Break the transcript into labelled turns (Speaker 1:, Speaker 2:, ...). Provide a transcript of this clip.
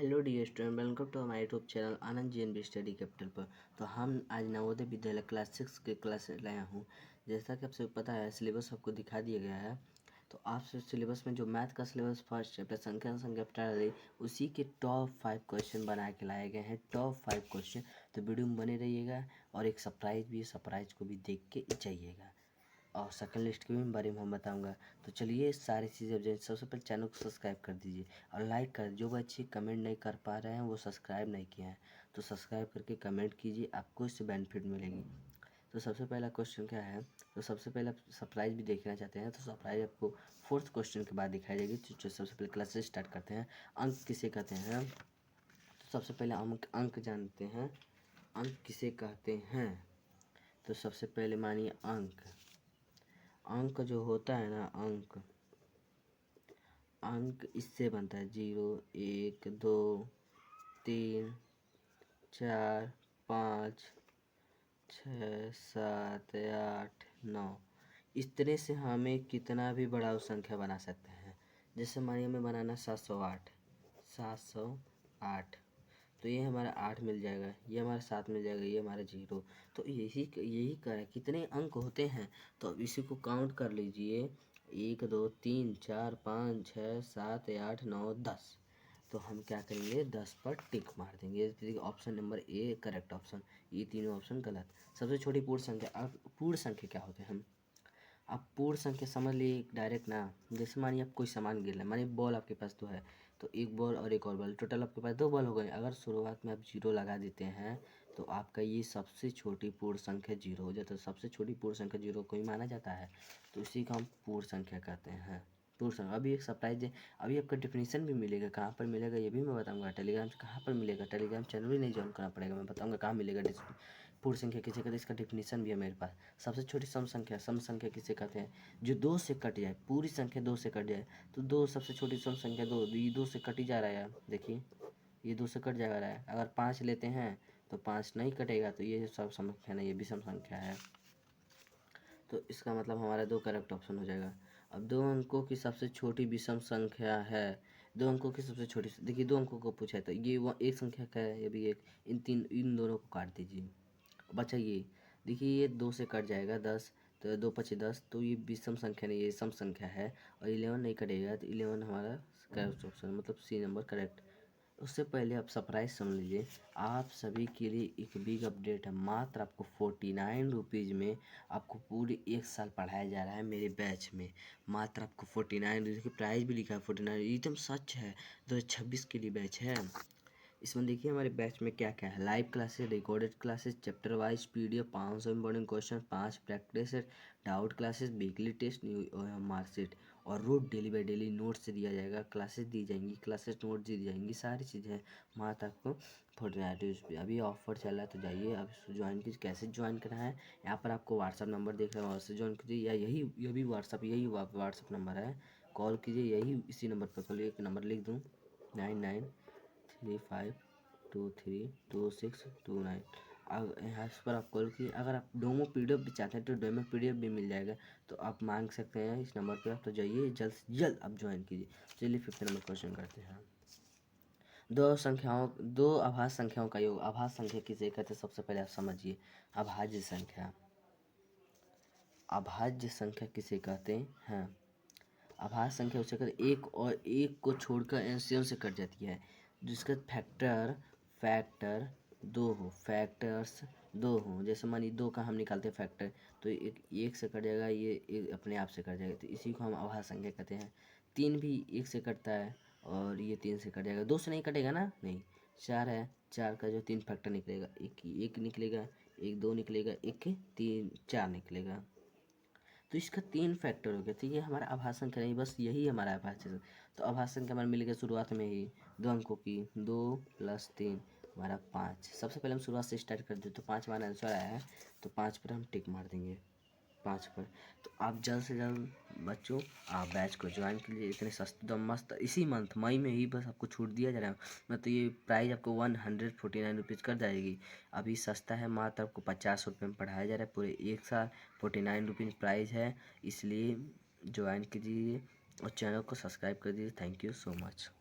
Speaker 1: Hello dear student, welcome to हमारे YouTube channel Anand ji study capital पर। तो हम आज नवोदय विद्यालय क्लास 6 के क्लास लाया हूँ। जैसा कि आपसे पता है, सिलेबस आपको दिखा दिया गया है। तो आपसे सिलेबस में जो मैथ का सिलेबस फर्स्ट चैप्टर संख्या प्रणाली, उसी के टॉप 5 क्वेश्चन बना के लाए गए हैं। Top 5 question. तो वीडियो में बने रहिएगा और एक सरप्राइज भी है, सरप्राइज को भी देख के जाइएगा। और सेकंड लिस्ट के भी बारे में हम बताऊंगा। तो चलिए सारी चीज़ें जान। सबसे पहले चैनल को सब्सक्राइब कर दीजिए और लाइक कर। जो बच्चे कमेंट नहीं कर पा रहे हैं, वो सब्सक्राइब नहीं किए हैं, तो सब्सक्राइब करके कमेंट कीजिए, आपको इससे बेनिफिट मिलेगी। तो सबसे पहला क्वेश्चन क्या है, तो सबसे पहले आप सरप्राइज भी देखना चाहते हैं, तो सरप्राइज आपको फोर्थ क्वेश्चन के बाद दिखाई जाएगी। तो सबसे पहले क्लास से स्टार्ट करते हैं। अंक किसे कहते हैं, तो सबसे पहले अंक जानते हैं। अंक किसे कहते हैं, तो सबसे पहले मानिए अंक जो होता है ना, अंक इससे बनता है 0 1 2 3 4 5 6 7 8 9। इस तरह से हमें कितना भी बड़ा संख्या बना सकते हैं। जैसे मानिए हमें बनाना 708, तो ये हमारा 8 मिल जाएगा, ये हमारा 7 मिल जाएगा, ये हमारा 0। तो यही करें कितने अंक होते हैं, तो अब इसी को काउंट कर लीजिए। 1 2 3 4 5 6 7 8 9 10। तो हम क्या करेंगे, 10 पर टिक मार देंगे। Option number A correct option, ये तीनों ऑप्शन गलत। सबसे छोटी पूर्ण संख्या। अब पूर्ण संख्या क्या होते हैं हम, आप पूर्ण संख्या समझ लिए डायरेक्ट ना। जैसे मानिए आप कोई सामान गिर रहा है, मानिए बॉल आपके पास तो है, तो एक बॉल और एक और बॉल, टोटल आपके पास 2 बॉल हो गए। अगर शुरुआत में आप 0 लगा देते हैं, तो आपका ये सबसे छोटी पूर्ण संख्या 0 हो जाता है। सबसे छोटी पूर्ण संख्या 0 को ही माना जाता है, तो इसी को हम पूर्ण संख्या कहते हैं। पूर्ण संख्या। अभी एक सरप्राइज है, अभी आपका डिफिनीशन भी मिलेगा। कहाँ पर मिलेगा ये भी मैं बताऊंगा। टेलीग्राम से कहाँ पर मिलेगा, टेलीग्राम चैनल भी नहीं ज्वाइन करना पड़ेगा, मैं बताऊंगा कहाँ मिलेगा। पूर्ण संख्या किसे कहते हैं, इसका डिफिनीशन भी है मेरे पास। सबसे छोटी सम संख्या किसे कहते हैं, जो 2 से कट जाए। पूरी संख्या 2 से कट जाए, तो 2 सबसे छोटी सम संख्या 2, ये 2 से कट ही जा रहा है यार। देखिए ये 2 से कट जा रहा है। अगर 5 लेते हैं तो 5 नहीं कटेगा, तो ये सब संख्या नहीं, ये विषम संख्या है। तो इसका मतलब हमारा 2 करेक्ट ऑप्शन हो जाएगा। अब 2 अंकों की सबसे छोटी विषम संख्या है। 2 अंकों की सबसे छोटी, देखिए 2 अंकों को पूछा है, तो ये एक संख्या का है, ये भी एक। इन दोनों को काट दीजिए, बचा ये। देखिए ये 2 से कट जाएगा 10, तो 2 पचे 10, तो ये विषम संख्या नहीं, ये सम संख्या है। और 11 नहीं कटेगा, तो 11 हमारा करेक्ट ऑप्शन, मतलब सी नंबर करेक्ट। उससे पहले आप सरप्राइज समझ लीजिए, आप सभी के लिए एक बिग अपडेट है। मात्र आपको 49 रुपीज़ में आपको पूरे 1 साल पढ़ाया जा रहा है मेरे बैच में। मात्र आपको 49, देखिए प्राइस भी लिखा है 49, एकदम सच है। 2026 के लिए बैच है। इसमें देखिए हमारे बैच में क्या क्या है। Live classes, recorded classes, chapter wise PDF, 500 important question, 5 practice, doubt classes, weekly test, new marksheet, और रोज डेली बाई डेली नोट्स दिया जाएगा, क्लासेस दी जाएंगी, क्लासेस नोट दी जाएंगी, सारी चीज़ें मात्र आपको 49 पे। अभी ऑफर चल रहा है, तो जाइए अब ज्वाइन कीजिए। कैसे ज्वाइन करना है, यहाँ पर आपको व्हाट्सअप नंबर देख रहे हैं, व्हाट्सअप ज्वाइन कीजिए, या यही भी व्हाट्सअप नंबर है, कॉल कीजिए। यही इसी नंबर पर कॉल, एक नंबर लिख दूँ, 9935232629। यहाँ पर आप कॉल की। अगर आप डेमो PDF भी चाहते हैं, तो डेमो PDF भी मिल जाएगा, तो आप मांग सकते हैं इस नंबर पे। आप तो जाइए जल्द से जल्द आप ज्वाइन कीजिए। चलिए 5th नंबर क्वेश्चन करते हैं। दो अभाज्य संख्याओं का योग। अभाज्य संख्या किसे कहते हैं, सबसे पहले आप समझिए। अभाज्य संख्या, अभाज्य संख्या किसे कहते हैं। अभाज्य संख्या उसे कहते, एक और एक को छोड़कर एलसीएम से कट जाती है, जिसका फैक्टर्स 2 हो। जैसे मानिए 2 का हम निकालते हैं फैक्टर, तो एक से कट जाएगा, ये एक अपने आप से कट जाएगा, तो इसी को हम अभाज्य संख्या कहते हैं। 3 भी 1 से कटता है, और ये 3 से कट जाएगा। 2 से नहीं कटेगा ना, नहीं। 4 है, 4 का जो 3 फैक्टर निकलेगा, एक निकलेगा, एक 2 निकलेगा, एक 3 4 निकलेगा, तो इसका 3 फैक्टर हो गया। ठीक है, हमारा आभाज्य संख्या नहीं, बस यही हमारा आभाज्य संख्या। तो आभाज्य संख्या हमारा मिल गया शुरुआत में ही 2 अंकों की, 2 + 3 हमारा 5। सबसे पहले हम शुरुआत से स्टार्ट कर देते, तो 5 हमारा आंसर आया है, तो 5 पर हम टिक मार देंगे, 5 पर। तो आप जल्द से जल्द बच्चों आप बैच को ज्वाइन कीजिए। इतने सस्ते मस्त, इसी मंथ मई में ही बस आपको छूट दिया जा रहा है। मतलब ये प्राइस आपको 149 रुपीज़ कर जाएगी। अभी सस्ता है, मात्र आपको 50 रुपये में पढ़ाया जा रहा है पूरे 1 साल। 49 रुपीज़ प्राइस है, इसलिए ज्वाइन कीजिए और चैनल को सब्सक्राइब कर दीजिए। Thank you so much.